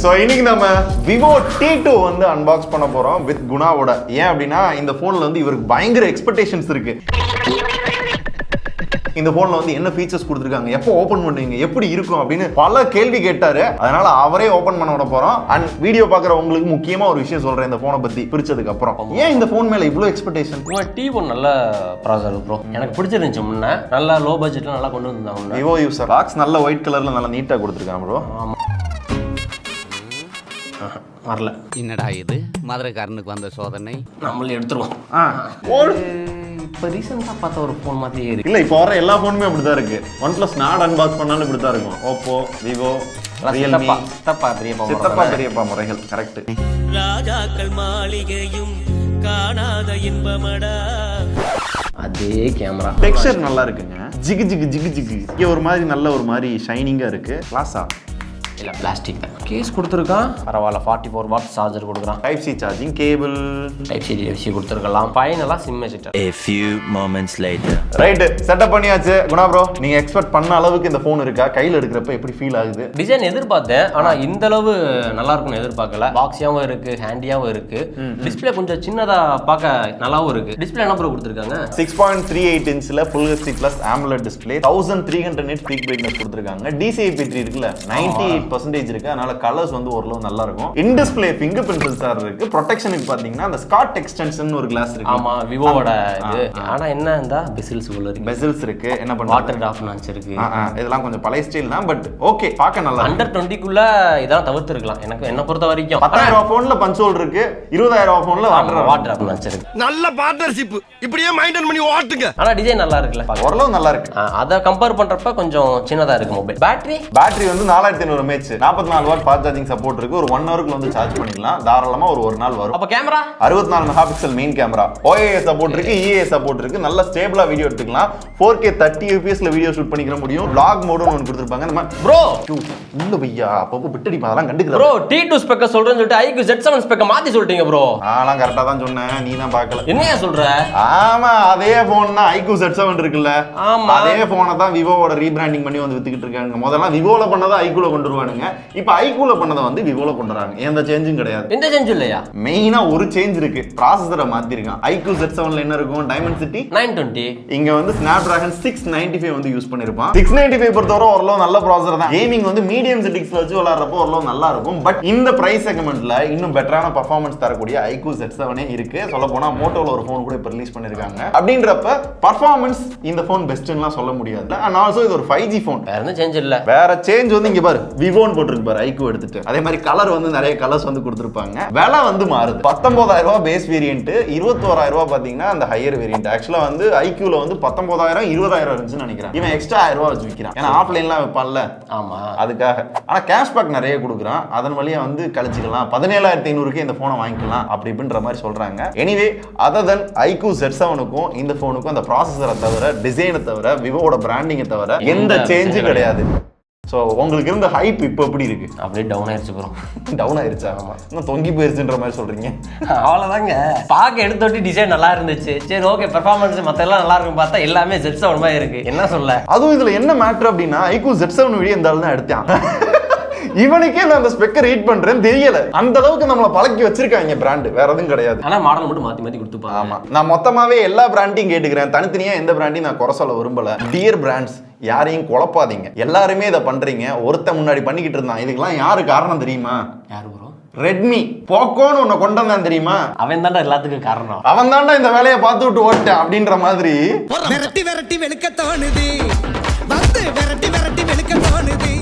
So இன்னைக்கு நம்ம Vivo T2 வந்து அன்பாக்ஸ் பண்ண போறோம் வித் குணாவோட. ஏன் அப்படின்னா இந்த போன்ல வந்து இவருக்கு பயங்கர எக்ஸ்பெக்டேஷன்ஸ் இருக்கு. இந்த போன்ல வந்து என்ன ஃபீச்சர்ஸ் கொடுத்துருக்காங்க, எப்போ ஓபன் பண்ணுவீங்க, எப்படி இருக்கும் அப்படின்னு பல கேள்வி கேட்டாரு. அதனால அவரே ஓபன் பண்ண விட போறோம். அண்ட் வீடியோ பாக்குற உங்களுக்கு முக்கியமா ஒரு விஷயம் சொல்றேன் இந்த போனை பத்தி பிரிச்சதுக்கு அப்புறம். ஏன் இந்த போன் மேல இவ்வளவு எக்ஸ்பெக்டேஷன்? T1 நல்ல ப்ராசஸர் ப்ரோ, எனக்கு பிடிச்சிருந்துச்சு. முன்ன நல்லா லோ பட்ஜெட்ல நல்லா கொண்டு வந்தாங்க. விவோ யூசர் பாக்ஸ் நல்ல ஒயிட் கலர்ல நல்லா நீட்டா கொடுத்துருக்காங்க ப்ரோ. ஆமா, வரல. என்னடா இது மதுரைக்காரனுக்கு வந்த சோதனை, நம்மளே எடுத்துருவோம். இப்போ ரீசெண்டாக பார்த்த ஒரு ஃபோன் மாதிரி இருக்கு. இல்ல இப்போ வர எல்லா போனுமே அப்படிதான் இருக்கு. OnePlus நாட் அன்பாக்ஸ் பண்ணாலும் இப்படிதான் இருக்கும். ஓப்போ, விவோ, ரியல்மி, சித்தப்பா பெரியப்பா முறைகள். கரெக்ட். ராஜாக்கள் மாளிகையும் காணாத இன்பமடா. அதே கேமரா டெக்ஸ்சர் நல்லா இருக்குங்க. ஜிகு ஜிகு ஜிகு ஜிகு இங்க ஒரு மாதிரி நல்ல ஒரு மாதிரி ஷைனிங்கா இருக்கு. கிளாஸா இல்லை, பிளாஸ்டிக் தான். கேஸ் கொடுத்துருக்கான், பரவாயில்ல. 44 வாட் சார்ஜர் கொடுக்குறான். Type C charging cable, type C கொடுத்துருக்கலாம். ஃபைனலாக சிம் வச்சுட்டேன். A few moments later. Right, setup பண்ணியாச்சு. குணா ப்ரோ, நீங்க எக்ஸ்பெக்ட் பண்ண அளவுக்கு இந்த போன் இருக்கா? கையில எடுக்கிறப்ப எப்படி ஃபீல் ஆகுது? டிசைன் எதிர்பார்த்தேன், ஆனா இந்த அளவு நல்லா இருக்கும்னு எதிர்பார்க்கல. பாக்ஸியாவும் இருக்கு, ஹேண்டியாவும் இருக்கு. டிஸ்பிளே கொஞ்சம் சின்னதா பார்க்க நல்லாவும் இருக்கு. டிஸ்பிளே என்ன ப்ரோ கொடுத்துருக்காங்க? 6.38 இன்ச்ல Full HD Plus AMOLED display, 1300 nits peak brightness கொடுத்துருக்காங்க. DCI-P3 இருக்குல்ல, 98% இருக்கு. அதனால கலர்ஸ் வந்து ஓரளவு நல்லா இருக்கும். In display finger print sensor இருக்கு. ப்ரொடெக்ஷனுக்கு பாத்தீங்கன்னா அந்த ஸ்காட் எக்ஸ்டென்ஷன் ஒரு கிளாஸ் இருக்கு. ஆமா, விவோவோட இது. ஆனா என்ன இந்த பெசில்ஸ் உள்ள இருக்கு. பெசில்ஸ் இருக்கு. என்ன பண்ண வாட்டர் டிராப் நாட்ச் இருக்கு. இதெல்லாம் கொஞ்சம் பழைய ஸ்டைல் தான், பட் ஓகே, பார்க்க நல்லா இருக்கு. அண்டர் 20க்குள்ள இதெல்லாம் தவிர்த்திருக்கலாம். எனக்கு என்ன பொறுத்த வரைக்கும் 10,000 ரூபாய் போன்ல பஞ்ச் இருக்கு, 20,000 ரூபாய் போன்ல வாட்டர் டிராப் நாட்ச் இருக்கு. நல்ல பார்ட்னர்ஷிப், இப்படியே மெயின்டைன் பண்ணி ஓட்டுங்க. ஆனா டிசைன் நல்லா இருக்குல்ல, ஓரளவு நல்லா இருக்கு. அத கம்பேர் பண்றப்ப கொஞ்சம் சின்னதா இருக்கு மொபைல். பேட்டரி வந்து 4500 mAh, 44 watt fast charging support இருக்கு. ஒரு 1 ஹவருக்கு வந்து சார்ஜ் பண்ணிக்கலாம் தாராளமா. ஒரு நாள் வரும். அப்ப camera 64 megapixel main camera, OIS support இருக்கு, EA சப்போர்ட் இருக்கு. நல்ல ஸ்டேபிளா வீடியோ எடுத்துக்கலாம். 4K 30 fps ல வீடியோ ஷூட் பண்ணிக்க முடியும். vlog மோட்னு ஒன்னு கொடுத்திருப்பாங்க. நம்ம ப்ரோ இல்ல பையா, அப்பப்போ விட்டடி அதெல்லாம் கண்டுக்கல ப்ரோ. T2 ஸ்பெக்க சொல்றேன்னு சொல்லிட்டு IQ Z7 ஸ்பெக்க மாத்தி சொல்லிட்டீங்க ப்ரோ. நான்லாம் கரெக்ட்டா தான் சொன்னேன், நீ தான் பார்க்கல. என்னையா சொல்ற? ஆமா, அதே போன் தான் IQ Z7 இருக்குல்ல. ஆமா, அதே போனை தான் விவோவோட ரீபிராண்டிங் பண்ணி வந்து வித்துக்கிட்டு இருக்காங்க. முதல்ல விவோல பண்ணதை ஐக்யூல கொண்டு வருவானுங்க. இப்போ ஐக்யூல பண்ணதை வந்து விவோல கொண்டு வராங்க. எந்த சேஞ்சும் கிடையாது. எந்த சேஞ்சும் இல்லையா? மெயினா ஒரு சேஞ்ச் இருக்கு, ப்ராசஸரை மாத்திருக்கான். IQ Z7ல என்ன இருக்கும்? Dimensity 920. இங்க வந்து Snapdragon 695 வந்து யூஸ் பண்ணிருப்பான். 695 பொறுத்தவரை ஓரளவு நல்ல ப்ராசஸர் தான். கேமிங் வந்து மீடியம் செட்டிங்ஸ்ல வச்சு விளையாடுறப்போ ஓரளவு நல்லா இருக்கும். பட் இந்த பிரைஸ் செக்மெண்ட்ல இன்னும் பெட்டரான பெர்ஃபார்மன்ஸ் தரக்கூடிய IQ Z7 இருக்கு. சொல்ல போனா மோட்டோல ஒரு போன் கூட இப்ப ரிலீஸ் பண்ணிருக்காங்க. அப்படின்றப்ப பெர்ஃபார்மன்ஸ் இந்த போன் பெஸ்ட்னுலாம் சொல்ல முடியாது. அண்ட் ஆல்சோ இது ஒரு 5G போன். வேற எந்த சேஞ்ச் இல்ல. வேற சேஞ்ச் வந்து இங்க பாரு, விவோன்னு போட்டுருக்கு பாரு IQ எடுத்துட்டு. அதே மாதிரி கலர் வந்து நிறைய கலர்ஸ் வந்து கொடுத்துருப்பாங்க. விலை வந்து மாறுது. 19,000 ரூபாய் பேஸ் வேரியன்ட், 21,000 ரூபாய் பாத்தீங்கன்னா அந்த ஹையர் வேரியன்ட். ஆக்சுவலா வந்து IQல வந்து 19,000 20,000 இருந்துச்சுன்னு நினைக்கிறேன். இவன் எக்ஸ்ட்ரா 1000 ரூபாய் வச்சு விற்கிறான். ஏன்னா ஆஃப்லைன்லாம் வைப்பான்ல. ஆமா, அதுக்காக. ஆனா கேஷ்பேக் நிறைய கொடுக்குறான். அதன் வழியா வந்து கழிச்சுக்கலாம். 17,500க்கு இந்த போனை வாங்கிக்கலாம் அப்படி இப்படின்ற மாதிரி சொல்றாங்க. எனிவே, அதர் தென் IQ Z7க்கும் இந்த போனுக்கும் அந்த ப்ராசஸரை தவிர, டிசைனை தவிர, விவோட பிராண்டிங்கை தவிர எந்த சேஞ்சும் கிடையாது. ஸோ உங்களுக்கு இருந்த ஹைப் இப்போ எப்படி இருக்கு? அப்படியே டவுன் ஆயிடுச்சு ப்ரோ. டவுன் ஆயிருச்சா? ஆமா, இன்னும் தொங்கி போயிருச்சுன்ற மாதிரி சொல்றீங்க. அவ்வளோதாங்க. பார்க்க எடுத்தோட்டி டிசைன் நல்லா இருந்துச்சு. சரி, ஓகே, பெர்ஃபார்மன்ஸ் மற்ற எல்லாம் நல்லா இருக்கும். பார்த்தா எல்லாமே Z7 மாதிரி இருக்கு. என்ன சொல்ல? அதுவும் இதுல என்ன மேட்டர் அப்படின்னா, IQ Z7 வீடியோ இந்த ஆள் தான் எடுத்தான். இவனுக்கே நான் அந்த ஸ்பெக்கை ரீட் பண்றேன்னு தெரியல. அந்த அளவுக்கு நம்மள பழக்கி வச்சிருக்காங்க பிராண்ட், வேற எதுவும் கிடையாது. ஆனா மாடல் மட்டும் மாத்தி மாத்தி கொடுத்துப்பாங்க. ஆமா, நான் மொத்தமாவே எல்லா பிராண்டையும் கேட்டுக்கிறேன். தனித்தனியா எந்த பிராண்டையும் நான் குறை சொல்ல விரும்பல. டியர் பிராண்ட்ஸ், யாரையும் குழப்பாதீங்க. எல்லாருமே இதை பண்றீங்க. ஒருத்த முன்னாடி பண்ணிக்கிட்டு இருந்தான். இதுக்கெல்லாம் யாரு காரணம் தெரியுமா? யாரு ப்ரோ? ரெட்மி போக்கோன்னு ஒன்னு கொண்டு வந்தான் தெரியுமா? அவன் தாண்டா எல்லாத்துக்கும் காரணம். அவன் தாண்டா இந்த வேலையை பார்த்து விட்டு ஓட்டான் அப்படின்ற மாதிரி. விரட்டி விரட்டி வெளுக்க தோணுது, வந்து விரட்டி விரட்டி வெளுக்க தோணுது.